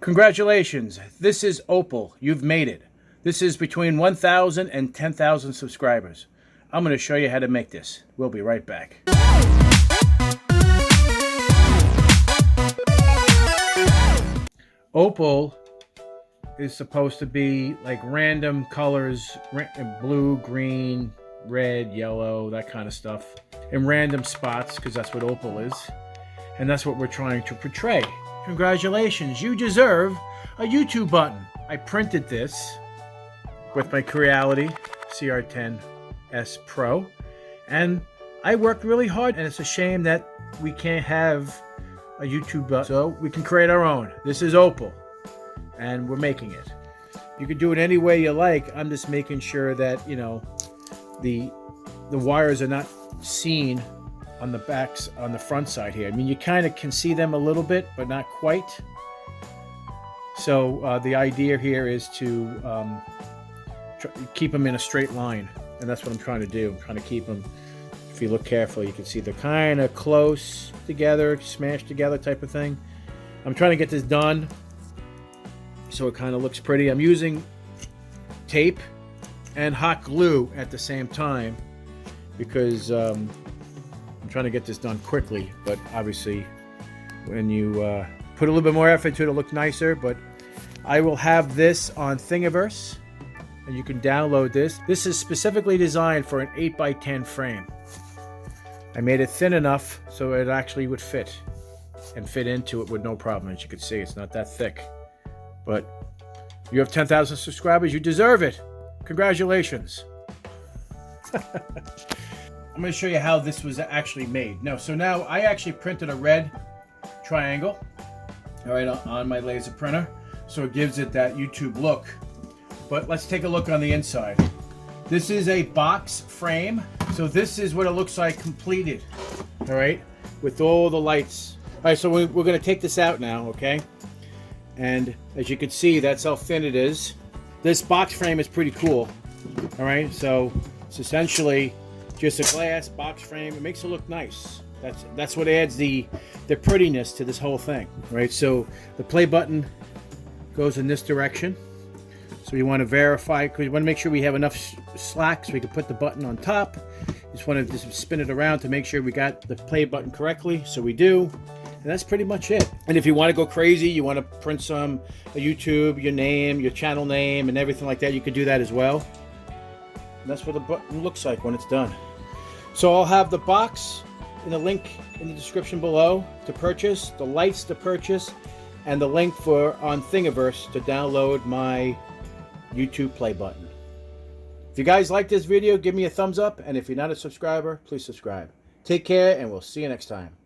Congratulations, this is OPAL. You've made it. This is between 1,000 and 10,000 subscribers. I'm going to show you how to make this. We'll be right back. OPAL is supposed to be like random colors, blue, green, red, yellow, that kind of stuff, in random spots, because that's what OPAL is. And that's what we're trying to portray. Congratulations, you deserve a YouTube button. I printed this with my Creality CR10S Pro, and I worked really hard, and it's a shame that we can't have a YouTube button, so we can create our own. This is OPAL, and we're making it. You can do it any way you like. I'm just making sure that, you know, the wires are not seen on the backs, on the front side here. I mean, you kind of can see them a little bit, but not quite. So the idea here is to keep them in a straight line, and that's what I'm trying to do. I'm trying to keep them, if you look carefully, you can see they're kind of close together, smashed together type of thing. I'm trying to get this done so it kind of looks pretty. I'm using tape and hot glue at the same time because I'm trying to get this done quickly, but obviously when you put a little bit more effort to it, it'll look nicer. But I will have this on Thingiverse, and you can download this. This is specifically designed for an 8x10 frame. I made it thin enough so it actually would fit and fit into it with no problem. As you can see, it's not that thick. But you have 10,000 subscribers, you deserve it. Congratulations. I'm going to show you how this was actually made. So now I actually printed a red triangle, all right, on my laser printer, so it gives it that YouTube look. But let's take a look on the inside. This is a box frame, so this is what it looks like completed, all right, with all the lights. All right, so we're going to take this out now, okay? And as you can see, that's how thin it is. This box frame is pretty cool, all right? So it's essentially just a glass box frame. It makes it look nice. That's what adds the prettiness to this whole thing, right? So the play button goes in this direction. So you want to verify, because you want to make sure we have enough slack so we can put the button on top. You just want to just spin it around to make sure we got the play button correctly. So we do. And that's pretty much it. And if you want to go crazy, you want to print a YouTube, your name, your channel name, and everything like that, you can do that as well. And that's what the button looks like when it's done. So I'll have the box in the link in the description below to purchase, the lights to purchase, and the link on Thingiverse to download my YouTube play button. If you guys like this video, give me a thumbs up, and if you're not a subscriber, please subscribe. Take care, and we'll see you next time.